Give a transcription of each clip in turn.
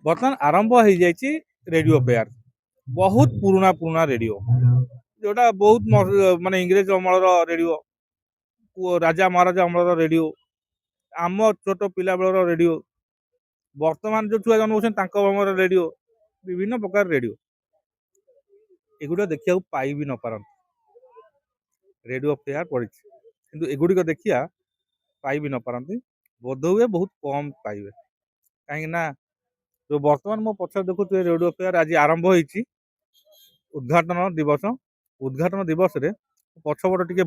ବର୍ତ୍ତମାନ ଆରମ୍ଭ ହେଇଯାଇଛି ରେଡିଓ ଫେୟାର। ବହୁତ ପୁରୁଣା ପୁରୁଣା ରେଡିଓ, ଯୋଉଟା ବହୁତ ମାନେ ଇଂରେଜ ଅମଳର ରେଡିଓ, ରାଜା ମହାରାଜା ଅମଳର ରେଡିଓ, ଆମ ଛୋଟ ପିଲା ବେଳର ରେଡିଓ, ବର୍ତ୍ତମାନ ଯୋଉ ଛୁଆ ଜନ୍ମ ହଉଛନ୍ତି ତାଙ୍କ ଅମଳର ରେଡିଓ, ବିଭିନ୍ନ ପ୍ରକାର ରେଡିଓ ଏଗୁଡିକ ଦେଖିବାକୁ ପାଇ ବି ନ ପାରନ୍ତି। ରେଡିଓ ଫେୟାର ପଡିଛି କିନ୍ତୁ ଏଗୁଡିକ ଦେଖିବା ପାଇ ବି ନ ପାରନ୍ତି, ବୋଧ ହୁଏ ବହୁତ କମ୍ ପାଇବେ। କାହିଁକି ନା ଯୋଉ ବର୍ତ୍ତମାନ ମୋ ପଛରେ ଦେଖୁଥିବେ ରେଡିଓ ଫେୟାର ଆଜି ଆରମ୍ଭ ହେଇଛି, ଉଦ୍ଘାଟନ ଦିବସ। ଉଦ୍ଘାଟନ ଦିବସରେ ପଛପଟ ଟିକେ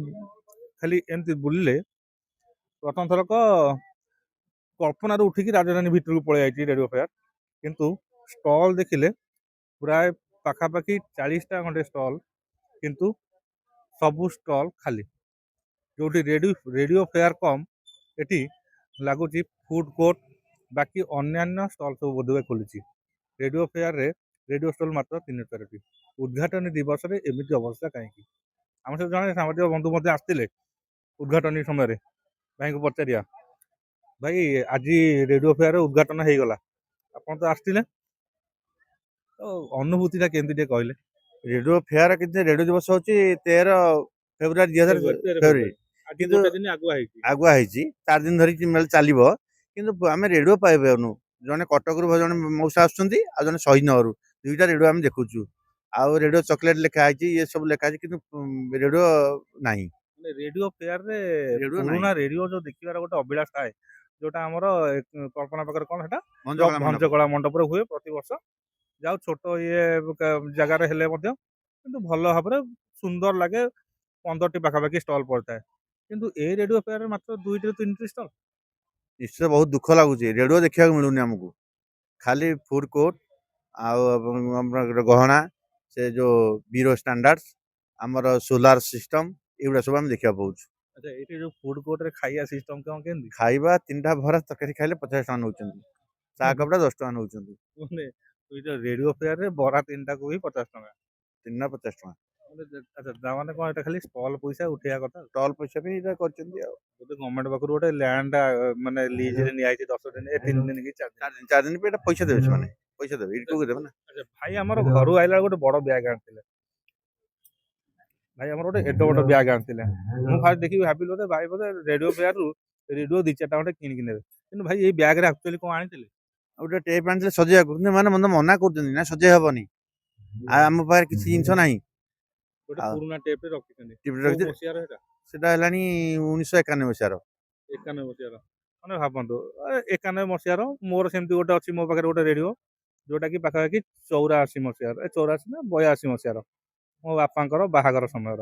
ଖାଲି ଏମିତି ବୁଲିଲେ ପ୍ରଥମ ଥରକ କଳ୍ପନାରୁ ଉଠିକି ରାଜଧାନୀ ଭିତରକୁ ପଳେଇ ଯାଇଛି ରେଡିଓ ଫେୟାର। କିନ୍ତୁ ଷ୍ଟଲ୍ ଦେଖିଲେ ପ୍ରାୟ ପାଖାପାଖି 40ଟା ଖଣ୍ଡେ ଷ୍ଟଲ୍, କିନ୍ତୁ ସବୁ ଷ୍ଟଲ୍ ଖାଲି। ଯୋଉଠି ରେଡିଓ ଫେୟାର କମ୍, ଏଠି ଲାଗୁଛି ଫୁଡ କୋର୍ଟ, ବାକି ଅନ୍ୟାନ୍ୟ ଷ୍ଟଲ୍ ସବୁ ବୋଧହୁଏ ଖୋଲିଛି। ରେଡିଓ ଫେୟାରରେ ରେଡିଓ ଷ୍ଟଲ୍ ମାତ୍ର 3-4ଟି। ଉଦ୍ଘାଟନୀ ଦିବସରେ ଏମିତି ଅବସ୍ଥା କାହିଁକି? ଆମ ସହିତ ଜଣେ ସାମାଜିକ ବନ୍ଧୁ ମଧ୍ୟ ଆସିଥିଲେ ଉଦ୍ଘାଟନୀ ସମୟରେ। ଭାଇଙ୍କୁ ପଚାରିବା, ଭାଇ ଆଜି ରେଡିଓ ଫେୟାର ଉଦ୍ଘାଟନ ହେଇଗଲା, ଆପଣ ତ ଆସିଥିଲେ, ତ ଅନୁଭୂତିଟା କେମିତି ଟିକେ କହିଲେ? ରେଡିଓ ଫେୟାର କିନ୍ତୁ ରେଡିଓ ଦିବସ ହଉଛି 13 ଫେବୃଆରୀ 2000 ଆଜି କିନ୍ତୁ ଗୋଟେ ଦିନ ଆଗୁଆ ହେଇଛି। ଆଗୁଆ ହେଇଛି, 4 ଦିନ ଧରିକି ମେଳ ଚାଲିବ। କିନ୍ତୁ ଆମେ ରେଡିଓ ପାଇପାରୁନୁ। ଜଣେ କଟକରୁ ଜଣେ ମଉସା ଆସୁଛନ୍ତି, ଆଉ ଜଣେ ଶହୀଦନଗରରୁ, ଦୁଇଟା ରେଡିଓ ଆମେ ଦେଖୁଛୁ। ଆଉ ରେଡିଓ ଚକୋଲେଟ ଲେଖା ହେଇଛି, ଇଏ ସବୁ ଲେଖା ହେଇଛି, କିନ୍ତୁ ରେଡିଓ ନାହିଁ। ରେଡିଓ ଫେୟାରରେ ରେଡିଓ ପୁରୁଣା ନାହିଁ। ରେଡିଓ ଯୋଉ ଦେଖିବାର ଗୋଟେ ଅଭିଳାଷ ଥାଏ, ଯୋଉଟା ଆମର କଳ୍ପନା ପାଖରେ କଣ ସେଟା ଭଞ୍ଜକଳା ମଣ୍ଡପ। ଭଞ୍ଜକଳା ମଣ୍ଡପରେ ହୁଏ ପ୍ରତିବର୍ଷ। ଯାଉ ଛୋଟ ଜାଗାରେ ହେଲେ ମଧ୍ୟ କିନ୍ତୁ ଭଲ ଭାବରେ ସୁନ୍ଦର ଲାଗେ। 15ଟି ପାଖାପାଖି ଷ୍ଟଲ୍ ପଡିଥାଏ, କିନ୍ତୁ ଏଇ ରେଡିଓ ଫେୟାରରେ ମାତ୍ର 2-3ଟି ଷ୍ଟଲ୍। ନିଶ୍ଚୟ ବହୁତ ଦୁଃଖ ଲାଗୁଛି, ରେଡିଓ ଦେଖିବାକୁ ମିଳୁନି ଆମକୁ। ଖାଲି ଫୁଡ କୋର୍ଟ ଆଉ ଆମର ଗହଣା, ସେ ଯୋଉ ବିରୋ ଷ୍ଟାଣ୍ଡାର୍ଡ, ଆମର ସୋଲାର ସିଷ୍ଟମ, ଏଗୁଡା ସବୁ ଆମେ ଦେଖିବାକୁ ପାଉଛୁ। ଆଚ୍ଛା, ଏଇଠି ଯୋଉ ଫୁଡ କୋର୍ଟରେ ଖାଇବା ସିଷ୍ଟମ କଣ କେମିତି? ଖାଇବା 3ଟା ବରା ତରକାରୀ ଖାଇଲେ 50 ଟଙ୍କା ନଉଛନ୍ତି, ଚା କପଟା 10 ଟଙ୍କା ନଉଛନ୍ତି। ମାନେ ରେଡିଓ ଫେୟାରରେ ବରା 3ଟାକୁ ବି 50 ଟଙ୍କା, 3ଟା 50 ଟଙ୍କା। ଆଚ୍ଛା, ତାମାନେ କଣ ଏଟା ଖାଲି ଷ୍ଟଲ୍ ପଇସା ଉଠେଇବା କଥା? ଷ୍ଟଲ୍ ପଇସା ବି ଏଇଟା କରିଛନ୍ତି। ଆଉ ବୋଧେ ଗଭର୍ଣ୍ଣମେଣ୍ଟ ପାଖରୁ ଗୋଟେ ଲ୍ୟାଣ୍ଡ ମାନେ ଲିଜରେ ନିଆଯାଇଛି 10 ଦିନ, 3 ଦିନ କି 4 ଦିନ। 4 ଦିନ ବି ଏଟା ପଇସା ଦେବେ, ସେମାନେ ପଇସା ଦେବେ, ଏଇଠି କୋଉ ଦେବେ ନା। ଆଚ୍ଛା, ଭାଇ ଆମର ଘରୁ ଆଇଲା ଗୋଟେ ବଡ ବ୍ୟାଗ ଆଣିଥିଲେ। ଭାଇ ଆମର ଗୋଟେ ଏଡ ବଡ ବ୍ୟାଗ ଆଣିଥିଲେ। ମୁଁ ଫାଷ୍ଟ ଦେଖିକି ଭାବିଲି ବୋଧେ ଭାଇ ବୋଧେ ରେଡିଓ ଫେୟାରରୁ ରେଡିଓ 2-4ଟା ଖଣ୍ଡେ କିଣିକି ନେବେ, କିନ୍ତୁ ଭାଇ ଏଇ ବ୍ୟାଗରେ ଆକ୍ଚୁଆଲି କଣ ଆଣିଥିଲେ? ଆଉ ଗୋଟେ ଟେପ୍ ଆଣିଥିଲେ ସଜେଇବାକୁ, କିନ୍ତୁ ମାନେ ମନା କରୁଛନ୍ତି ନା ସଜେଇ ହବନି। ଆଉ ଆମ ପାଖରେ କିଛି ଜିନିଷ ନାହିଁ। ଗୋଟେ ଆଉ ପୁରୁଣା ଟେପରେ ରଖିଛନ୍ତି, ଟିଭିରେ କୋଉ ରଖିଥିଲେ, ମସିହାର ସେଟା? ସେଟା ହେଲାଣି 1991 ମସିହାର। 91 ମସିହାର। ମାନେ ଭାବନ୍ତୁ 91 ମସିହାର ମୋର ସେମିତି ଗୋଟେ ଅଛି ମୋ ପାଖରେ ଗୋଟେ ରେଡିଓ, ଯୋଉଟା କି ପାଖାପାଖି 84 ମସିହାର, 84 ନା 82 ମସିହାର, ମୋ ବାପାଙ୍କର ବାହାଘର ସମୟର।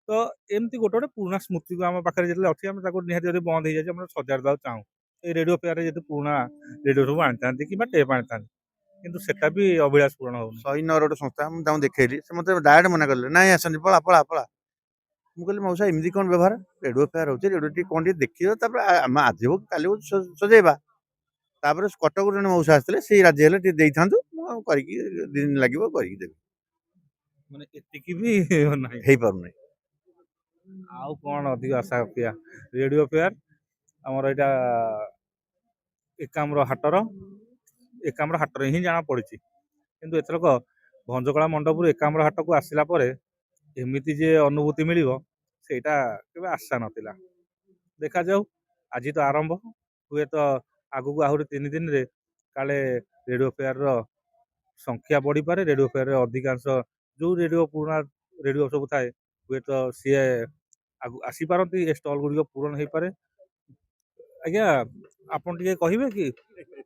ତ ଏମିତି ଗୋଟେ ଗୋଟେ ପୁରୁଣା ସ୍ମୃତିକୁ ଆମ ପାଖରେ ଯେତେବେଳେ ଅଛି, ଆମେ ତାକୁ ନିହାତି ଯଦି ବନ୍ଦ ହେଇଯାଇଛି ଆମେ ସଜାଡ଼ି ଦେବାକୁ ଚାହୁଁ। ଏଇ ରେଡିଓ ଫେୟାରରେ ଯେହେତୁ ପୁରୁଣା ରେଡିଓ ସବୁ ଆଣିଥାନ୍ତି କିମ୍ବା ଟେପ୍ ଆଣିଥାନ୍ତି, କିନ୍ତୁ ସେଟା ବି ଅଭିଳାଷ ପୂରଣ ହଉନି। ଶହୀଦନଗର ଗୋଟେ ସଂସ୍ଥା, ମୁଁ ତାଙ୍କୁ ଦେଖେଇଲି, ସେ ମତେ ଡାଇରେକ୍ଟ ମନା କଲେ, ନାଇଁ ଆସନ୍ତି, ପଳା ପଳା ପଳା। ମୁଁ କହିଲି ମଉସା ଏମିତି କଣ ବ୍ୟବହାର? ରେଡିଓ ଫେୟାର ହଉଛି, ରେଡିଓ ଟିକେ କଣ ଟିକେ ଦେଖିବ, ତାପରେ ଆମେ ଆଜି ହଉ କାଲି ହଉ ସଜେଇବା। ତାପରେ କଟକରୁ ଜଣେ ମଉସା ଆସିଥିଲେ, ସେଇ ରାଜି ହେଲେ ଟିକେ ଦେଇଥାନ୍ତୁ, ମୁଁ ଆଉ କରିକି 2 ଦିନ ଲାଗିବ କରିକି ଦେବି। ମାନେ ଏତିକି ବି ନାହିଁ। ହେଇପାରୁନାହିଁ। ଆଉ କଣ ଅଧିକ ଆଶା ରଖିବା? ରେଡିଓ ଫେୟାର ଆମର ଏଇଟା ଏକାମ୍ର ହାଟରେ ହିଁ ଜଣା ପଡିଛି, କିନ୍ତୁ ଏଥରକ ଭଞ୍ଜକଳା ମଣ୍ଡପରୁ ଏକାମ୍ର ହାଟକୁ ଆସିଲା ପରେ ଏମିତି ଯେ ଅନୁଭୂତି ମିଳିବ ସେଇଟା କେବେ ଆଶା ନଥିଲା। ଦେଖାଯାଉ, ଆଜି ତ ଆରମ୍ଭ, ହୁଏତ ଆଗକୁ ଆହୁରି 3 ଦିନରେ କାଳେ ରେଡିଓ ଫେୟାରର ସଂଖ୍ୟା ବଢିପାରେ। ରେଡିଓ ଫେୟାରରେ ଅଧିକାଂଶ ଯୋଉ ରେଡିଓ ପୁରୁଣା ରେଡିଓ ସବୁ ଥାଏ, ହୁଏତ ସିଏ ଆସିପାରନ୍ତି, ଏ ଷ୍ଟଲ୍ ଗୁଡ଼ିକ ପୂରଣ ହେଇପାରେ। ଆଜ୍ଞା, ଆପଣ ଟିକେ କହିବେ କି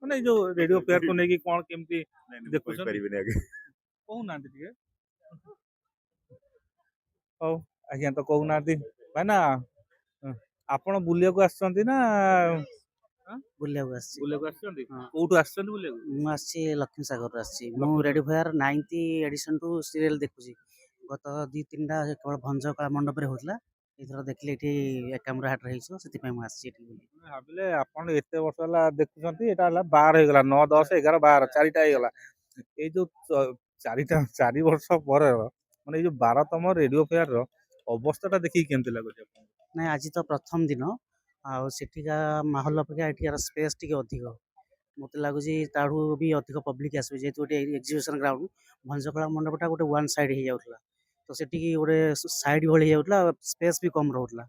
ମାନେ ଏଇ ଯୋଉ ରେଡିଓ ଫେୟାରକୁ ନେଇକି କଣ କେମିତି ଦେଖୁଛନ୍ତି? କହୁନାହାନ୍ତି ଟିକେ। ହଉ ଆଜ୍ଞା, ତ କହୁନାହାନ୍ତି ଭାଇନା, ଆପଣ ବୁଲିବାକୁ ଆସିଛନ୍ତି ନା ବୁଲିବାକୁ ଆସିଛି। ବୁଲିବାକୁ ଆସିଛନ୍ତି? ହଁ। କୋଉଠୁ ଆସିଛନ୍ତି ବୁଲିବାକୁ? ମୁଁ ଆସିଛି ଲକ୍ଷ୍ମୀ ସାଗରରୁ ଆସିଛି। ମୁଁ radio fair 9th edition to serial ଦେଖୁଛି। ଗତ 2-3ଟା କେବଳ ଭଞ୍ଜକଳା ମଣ୍ଡପରେ ହଉଥିଲା, ଏଥର ଦେଖିଲି ଏଠି ଏକାମ୍ର ହାଟରେ ହେଇଛି, ସେଥିପାଇଁ ମୁଁ ଆସିଛି ଏଠି ବୋଲି। ଭାବିଲେ ଆପଣ ଏତେ ବର୍ଷ ହେଲା ଦେଖୁଛନ୍ତି, ଏଇଟା ହେଲା 12 ହେଇଗଲା, 9, 10, 11, 12, 4ଟା ହେଇଗଲା। ଏଇ ଯୋଉ 4 ବର୍ଷ ପରେ ମାନେ ଏଇ ଯୋଉ 12ତମ ରେଡିଓ ଫେୟାରର ଅବସ୍ଥାଟା ଦେଖିକି କେମିତି ଲାଗୁଛି ଆପଣଙ୍କୁ? ନାଇଁ, ଆଜି ତ ପ୍ରଥମ ଦିନ, ଆଉ ସେଠିକା ମାହୋଲ ଅପେକ୍ଷା ଏଠିକାର ସ୍ପେସ୍ ଟିକେ ଅଧିକ। ମତେ ଲାଗୁଛି ତାଠୁ ବି ଅଧିକ ପବ୍ଲିକ ଆସିବେ, ଯେହେତୁ ଗୋଟେ ଏକ୍ଜିବିସନ ଗ୍ରାଉଣ୍ଡ। ଭଞ୍ଜକଳା ମଣ୍ଡପଟା ଗୋଟେ ୱାନ୍ ସାଇଡ ହେଇଯାଉଥିଲା, ତ ସେଠିକି ଗୋଟେ ସାଇଡ ଭଳି ହେଇଯାଉଥିଲା, ସ୍ପେସ୍ ବି କମ ରହୁଥିଲା।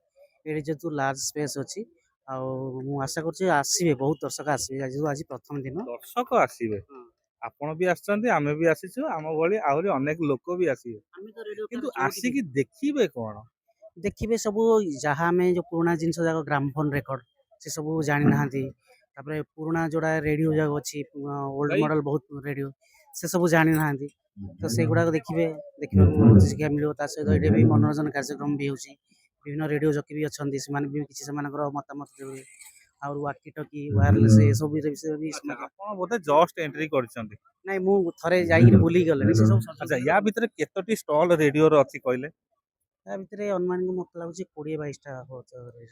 ଏଠି ଯେହେତୁ ଲାର୍ଜ ସ୍ପେସ୍ ଅଛି, ଆଉ ମୁଁ ଆଶା କରୁଛି ଆସିବେ, ବହୁତ ଦର୍ଶକ ଆସିବେ, ଯେହେତୁ ଆଜି ପ୍ରଥମ ଦିନ। ଦର୍ଶକ ଆସିବେ, ହଁ। ଆପଣ ବି ଆସିଛନ୍ତି, ଆମେ ବି ଆସିଛୁ, ଆମ ଭଳି ଆହୁରି ଅନେକ ଲୋକ ବି ଆସିବେ, ଆମେ ତ ରେଡିଓ କିନ୍ତୁ ଆସିକି ଦେଖିବେ କଣ? ଦେଖିବେ ସବୁ ଯାହା ଆମେ ଯୋଉ ପୁରୁଣା ଜିନିଷ ଯାକ ଗ୍ରାମଫୋନ ରେକର୍ଡ ସେ ସବୁ ଜାଣିନାହାନ୍ତି। ତାପରେ ପୁରୁଣା ଯୋଉଟା ରେଡିଓ ଯାକ ଅଛି, ଓଲ୍ଡ ଭାଇ ମଡେଲ ବହୁତ ରେଡିଓ, ସେ ସବୁ ଜାଣିନାହାନ୍ତି। ତ ସେଇଗୁଡାକ ଦେଖିବେ, ଦେଖିବାକୁ ବହୁତ ଶିକ୍ଷା ମିଳିବ। ତା ସହିତ ଏଠି ବି ମନୋରଞ୍ଜନ କାର୍ଯ୍ୟକ୍ରମ ବି ହେଉଛି। ବିଭିନ୍ନ ରେଡିଓ ଜକି ବି ଅଛନ୍ତି, ସେମାନେ ବି କିଛି ସେମାନଙ୍କର ମତାମତ ଦେବେ। ଆଉ ୱାକି ଟକି ୱାୟରଲେସ୍ ଏସବୁ ବିଷୟରେ ବି ଆଚ୍ଛା, ଆପଣ ବୋଧେ ଜଷ୍ଟ ଏଣ୍ଟ୍ରି କରିଛନ୍ତି। ନାଇଁ, ମୁଁ ଥରେ ଯାଇକିରି ବୁଲିକି ଗଲିଣି ସେ ସବୁ ଆଚ୍ଛା, ୟା ଭିତରେ କେତୋଟି ଷ୍ଟଲ ରେଡିଓର ଅଛି କହିଲେ? ତା ଭିତରେ ଅନୁମାନିକ ମତେ ଲାଗୁଛି 20-22ଟା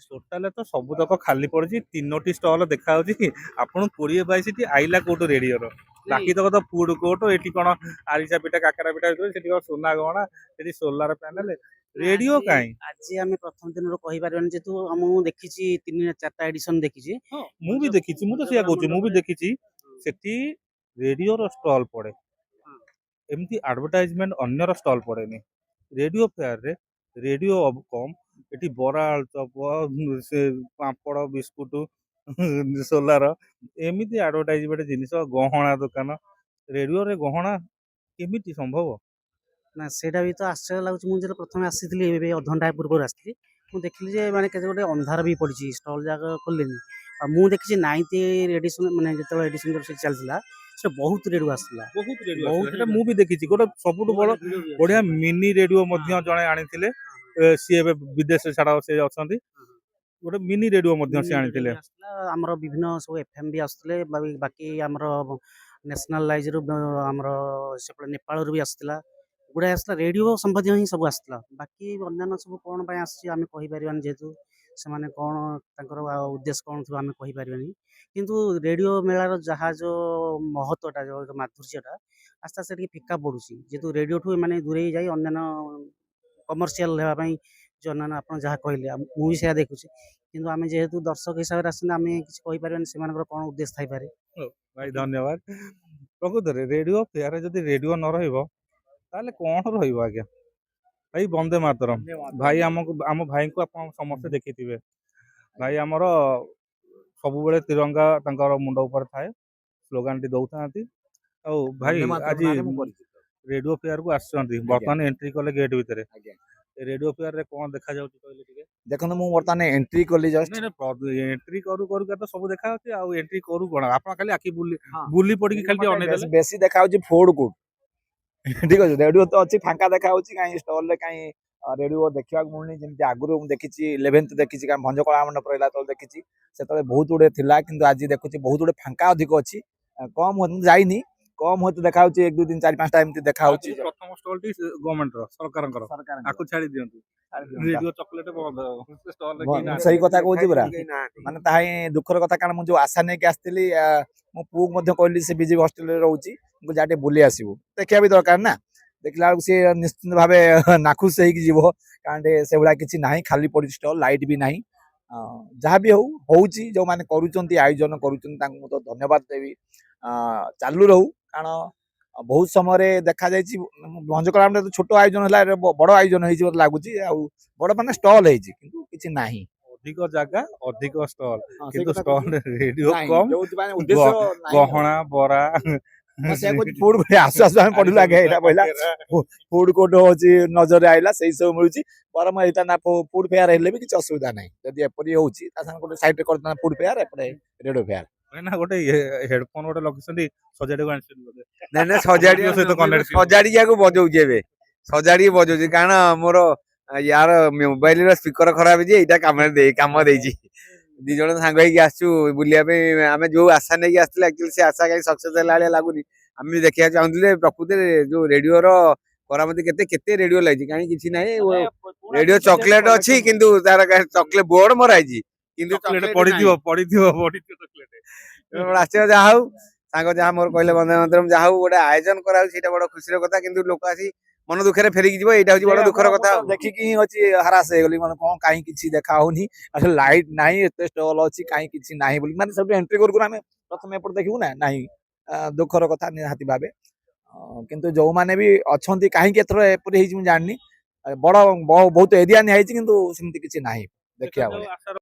ଟୋଟାଲ ତ ସବୁତକ ଖାଲି ପଡିଛି, 3ଟି ଷ୍ଟଲ ଦେଖାଯାଉଛି କି ଆପଣଙ୍କୁ 20-22ଟି ଆଇଲା କୋଉଠୁ ରେଡିଓର? ବାକି ତକ ତ ଫୁଡ କୋର୍ଟ, ଏଠି କଣ ଆରିସା ପିଠା କାକରା ପିଠା ବିକ୍ରି, ସେଠି କଣ ସୁନା ଗହଣା, ସେଠି ସୋଲାର ପ୍ୟାନେଲ, ରେଡିଓ କାଇଁ? ଆଜି ଆମେ ପ୍ରଥମ ଦିନରୁ କହିପାରିବାନି, ଯେହେତୁ ମୁଁ ଦେଖିଛି 3-4ଟା ଏଡିସନ ଦେଖିଛି। ହଁ, ମୁଁ ବି ଦେଖିଛି, ମୁଁ ତ ସେଇଆ କହୁଛି, ମୁଁ ବି ଦେଖିଛି ସେଠି ରେଡିଓର ଷ୍ଟଲ ପଡେ, ଏମିତି ଆଡଭର୍ଟାଇଜମେଣ୍ଟ ଅନ୍ୟର ଷ୍ଟଲ ପଡେନି। ରେଡିଓ ଫେୟାରରେ ରେଡିଓ କମ୍, ଏଠି ବରା ଆଳୁଚପ, ସେ ପାମ୍ପଡ଼ ବିସ୍କୁଟ, ସୋଲାର, ଏମିତି ଆଡଭର୍ଟାଇଜମେଣ୍ଟ ଜିନିଷ, ଗହଣା ଦୋକାନ। ରେଡିଓରେ ଗହଣା କେମିତି ସମ୍ଭବ? ନା, ସେଇଟା ବି ତ ଆଶ୍ଚର୍ଯ୍ୟ ଲାଗୁଛି। ମୁଁ ଯେତେବେଳେ ପ୍ରଥମେ ଆସିଥିଲି, ଏବେ ଅଧଘଣ୍ଟା ପୂର୍ବରୁ ଆସିଥିଲି, ମୁଁ ଦେଖିଲି ଯେ ମାନେ କେତେ ଗୋଟେ ଅନ୍ଧାର ବି ପଡିଛି, ଷ୍ଟଲ ଯାକ ଖୋଲିନି। ଆଉ ମୁଁ ଦେଖିଛି 9th ଏଡିସନ, ମାନେ ଯେତେବେଳେ ଏଡିସନ ସେଠି ଚାଲିଥିଲା, ସେ ବହୁତ ରେଡିଓ ଆସିଥିଲା। ବହୁତ ରେଡିଓ ବହୁତ ଆସିଥିଲା, ସେଟା ମୁଁ ବି ଦେଖିଛି। ଗୋଟେ ସବୁଠୁ ବଡ ବଢିଆ ମିନି ରେଡିଓ ମଧ୍ୟ ଜଣେ ଆଣିଥିଲେ, ସିଏ ଏବେ ବିଦେଶରେ ଛାଡ ସେ ଅଛନ୍ତି। ଗୋଟେ ମିନି ରେଡିଓ ମଧ୍ୟ ସେ ଆଣିଥିଲେ। ଆସିଥିଲା। ଆମର ବିଭିନ୍ନ ସବୁ ଏଫଏମ ବି ଆସୁଥିଲେ, ବାକି ଆମର ନ୍ୟାସନାଲାଇଜରୁ ଆମର ସେପଟେ ନେପାଳରୁ ବି ଆସିଥିଲା, ଗୁଡ଼ାଏ ଆସିଥିଲା। ରେଡିଓ ସମ୍ବନ୍ଧୀୟ ହିଁ ସବୁ ଆସିଥିଲା। ବାକି ଅନ୍ୟାନ୍ୟ ସବୁ କଣ ପାଇଁ ଆସିଛି ଆମେ କହିପାରିବାନି, ଯେହେତୁ ସେମାନେ କଣ ତାଙ୍କର ଉଦ୍ଦେଶ୍ୟ କଣ ଥିବ ଆମେ କହିପାରିବାନି। କିନ୍ତୁ ରେଡିଓ ମେଳାର ଯାହା ଯୋଉ ମହତ୍ଵଟା, ଯୋଉ ମାଧୁର୍ଯ୍ୟଟା, ଆସ୍ତେ ଆସ୍ତେ ଟିକେ ଫିକା ପଡୁଛି, ଯେହେତୁ ରେଡିଓଠୁ ଏମାନେ ଦୂରେଇ ଯାଇ ଅନ୍ୟାନ୍ୟ କମର୍ସିଆଲ ହେବା ପାଇଁ, ଯୋଉ ଅନ୍ୟାନ୍ୟ ଆପଣ ଯାହା କହିଲେ, ମୁଁ ବି ସେଇଆ ଦେଖୁଛି। କିନ୍ତୁ ଆମେ ଯେହେତୁ ଦର୍ଶକ ହିସାବରେ ଆସିଲେ, ଆମେ କିଛି କହିପାରିବାନି ସେମାନଙ୍କର କଣ ଉଦ୍ଦେଶ୍ୟ ଥାଇପାରେ। ହଉ, ଭାଇ ଧନ୍ୟବାଦ। ପ୍ରକୃତରେ ରେଡିଓ ଫେୟାରରେ ଯଦି ରେଡିଓ ନ ରହିବ ତାହେଲେ କଣ ରହିବ ଆଜ୍ଞା? ଭାଇ ବନ୍ଦେ ମାତରମ। ଭାଇ ଆମକୁ, ଆମ ଭାଇଙ୍କୁ ଆପଣ ସମସ୍ତେ ଦେଖିଥିବେ, ଭାଇ ଆମର ସବୁବେଳେ ତିରଙ୍ଗା ତାଙ୍କର ମୁଣ୍ଡ ଉପରେ ଥାଏ, ସ୍ଲୋଗାନଟି ଦଉଥାନ୍ତି। ଆଉ ଭାଇ ଆଜି ରେଡିଓ ଫେୟାରକୁ ଆସିଛନ୍ତି, ବର୍ତ୍ତମାନ ଏଣ୍ଟ୍ରି କଲେ ଗେଟ୍ ଭିତରେ। ରେଡିଓ ଫେୟାରରେ କଣ ଦେଖାଯାଉଛି କହିଲେ ଟିକେ? ଦେଖନ୍ତୁ ମୁଁ ବର୍ତ୍ତମାନ ଏଣ୍ଟ୍ରି କଲି ଜଷ୍ଟ। ଏଣ୍ଟ୍ରି କରୁ କରୁକା ତ ସବୁ ଦେଖାଯାଉଛି, ଆଉ ଏଣ୍ଟ୍ରି କରୁ କଣ ଆପଣ ଖାଲି ଆଖି ବୁଲି ପଡିକି ଖାଲି ଟିକେ ଅନେଇଦେଲେ। ବେଶୀ ଦେଖା ହଉଛି ଫୁଡ କୋର୍ଟ। ଠିକ ଅଛି, ରେଡିଓ ତ ଅଛି, ଫାଙ୍କା ଦେଖା ହଉଛି, କାହିଁ ଷ୍ଟଲରେ କାହିଁ ରେଡିଓ ଦେଖିବାକୁ ମିଳୁନି। ଯେମିତି ଆଗରୁ ମୁଁ ଦେଖିଛି 11th ଦେଖିଛି, କାରଣ ଭଞ୍ଜକଳା ମଣ୍ଡପ ରହିଲା ତଳେ ଦେଖିଛି, ସେତେବେଳେ ବହୁତ ଗୁଡେ ଥିଲା। କିନ୍ତୁ ଆଜି ଦେଖୁଛି ବହୁତ ଗୁଡେ ଫାଙ୍କା ଅଧିକ ଅଛି, କମ ଯାଇନି, କମ ହয়তো ଦେଖା ହଉଛି 1 2 3 4 5ଟା ଏମିତି ଦେଖା ହଉଛି। ପ୍ରଥମ ଷ୍ଟଲଟି ଗଭର୍ଣ୍ଣମେଣ୍ଟର, ସରକାରଙ୍କର, ଆକୁ ଛାଡି ଦିଅନ୍ତୁ। ରେଡିଓ ଚକୋଲେଟ ବନ୍ଦ ଷ୍ଟଲରେ କେହି ମୁଁ ନାହାନ୍ତି। ସେଇ କଥା କହୁଛି ପୁରା, ମାନେ ତାହା ହିଁ ଦୁଃଖର କଥା। କାରଣ ମୁଁ ଯୋଉ ଆଶା ନେଇକି ଆସିଥିଲି, ମୋ ପୁଅକୁ ମଧ୍ୟ କହିଲି, ସେ ବିଜେପି ହଷ୍ଟେଲରେ ରହୁଛି, ମୁଁ ଯାହା ଟିକେ ବୁଲି ଆସିବୁ, ଦେଖିବା ବି ଦରକାର ନା। ଦେଖିଲା ବେଳକୁ ସିଏ ନିଶ୍ଚିନ୍ତ ଭାବେ ନାଖୁସ ହେଇକି ଯିବ, କାରଣ ସେଭଳିଆ କିଛି ନାହିଁ, ଖାଲି ପଡିଛି ଷ୍ଟଲ, ଲାଇଟ୍ ବି ନାହିଁ। ଯାହା ବି ହଉ, ହଉଛି, ଯୋଉମାନେ କରୁଛନ୍ତି, ଆୟୋଜନ କରୁଛନ୍ତି, ତାଙ୍କୁ ମୁଁ ତ ଧନ୍ୟବାଦ ଦେବି। ଚାଲୁ ରହୁ, କାରଣ ବହୁତ ସମୟରେ ଦେଖାଯାଇଛି ଭଞ୍ଜକଳା ଛୋଟ ଆୟୋଜନ ହେଲା, ବଡ ଆୟୋଜନ ହେଇଛି ମତେ ଲାଗୁଛି। ଆଉ ବଡ ମାନେ ଷ୍ଟଲ ହେଇଛି, କିନ୍ତୁ କିଛି ନାହିଁ। ଅଧିକ ଜାଗା, ଅଧିକ ଷ୍ଟଲ, ହଁ, ସେଇ କିନ୍ତୁ କଥା ଷ୍ଟଲ କହୁଛି। ରେଡିଓ ନାହିଁ, କମ, ଯୋଉଥିପାଇଁ ଉଦ୍ଦେଶ୍ୟ ନାହିଁ ଆଉ। ଗହଣା, ବରା। ମୁଁ ସେଇଆ କହୁଛି, ଫୁଡ ଆସୁ ଆସୁ ଆମେ ପଢିଲୁ ଆଗେ, ଏଇଟା ପହିଲା ଫୁଡ କୋର୍ଟ ହଉଛି ନଜରରେ ଆଇଲା, ସେଇ ସବୁ ମିଳୁଛି। ବରଂ ଏଇଟା ନା ଫୁଡ ଫେୟାର ହେଲେ ବି କିଛି ଅସୁବିଧା ନାହିଁ, ଯଦି ଏପରି ହଉଛି ତା ସାଙ୍ଗେ ଗୋଟେ ସାଇଡରେ କରିଦେବା ଫୁଡ ଫେୟାର, ଏପଟେ ରେଡିଓ ଫେୟାର। ନା ଗୋଟେ ହେଡଫୋନ ଗୋଟେ ଲଗେଇଛନ୍ତି, ସଜାଡିବାକୁ ଆଣିଛନ୍ତି ବୋଧେ। ନାଇଁ ନାଇଁ, ରେଡିଓ ସହିତ connect ଥିବ। ସଜାଡିବାକୁ ବଜଉଛି ଏବେ, ସଜାଡିକି ବଜଉଛି, କାରଣ ମୋର ୟାର ମୋବାଇଲ ର ସ୍ପିକର ଖରାପ ହେଇଛି, ଏଇଟା କାମ ଦେଇଛି। 2 ଜଣ ସାଙ୍ଗ ହେଇକି ଆସିଛୁ ବୁଲିବା ପାଇଁ। ଆମେ ଯୋଉ ଆଶା ନେଇକି ଆସିଥିଲେ, ଆକ୍ଚୁଆଲି ସେ ଆଶା କାହିଁ ସକ୍ସେସ୍ ହେଲା ଭଳିଆ ଲାଗୁନି। ଆମେ ବି ଦେଖିବାକୁ ଚାହୁଁଥିଲେ ପ୍ରକୃତିରେ ଯୋଉ ରେଡିଓର କରାମତି କେତେ କେତେ ରେଡିଓ ଲାଗିଛି, କାହିଁ କିଛି ନାହିଁ। ରେଡିଓ ଚକୋଲେଟ ଅଛି, କିନ୍ତୁ ତାର ଚକୋଲେଟ ବୋର୍ଡ ମରା ହେଇଛି, କିନ୍ତୁ ଚକୋଲେଟ ଚକୋଲେଟ ପଡିଥିବ ପଡିଥିବ ଚକୋଲେଟ। ଆସିବ। ଯାହା ହଉ, ସାଙ୍ଗ ଯାହା ମୋର କହିଲେ ବନ୍ଦେ ମାତରମ୍, ଯାହା ହଉ ଗୋଟେ ଆୟୋଜନ କରାହଉଛି, ସେଇଟା ବଡ ଖୁସିର କଥା। କିନ୍ତୁ ଲୋକ ଆସି ମନ ଦୁଃଖରେ ଫେରିକି ଯିବ, ଏଇଟା ହଉଛି ବଡ ଦୁଃଖର କଥା। ଦେଖିକି ହିଁ ହଉଛି ହରାସ ହେଇଗଲି, ମାନେ କଣ କାହିଁ କିଛି ଦେଖା ହଉନି, ଲାଇଟ୍ ନାହିଁ, ଏତେ ଷ୍ଟଲ ଅଛି, କାହିଁ କିଛି ନାହିଁ ବୋଲି। ମାନେ ସବୁ ଏଣ୍ଟ୍ରି କରୁ ଆମେ ପ୍ରଥମେ ଏପଟେ ଦେଖିବୁ ନା ନାହିଁ ଦୁଃଖର କଥା ନିହାତି ଭାବେ କିନ୍ତୁ ଯୋଉମାନେ ବି ଅଛନ୍ତି କାହିଁକି ଏଥର ଏପରି ହେଇଛି ମୁଁ ଜାଣିନି ବଡ ବହୁତ ଏରିଆ ନିଆ ହେଇଛି କିନ୍ତୁ ସେମିତି କିଛି ନାହିଁ ଦେଖିବା ଭଳିଆ। ଦେଖାଯାଉ, ଆଶାର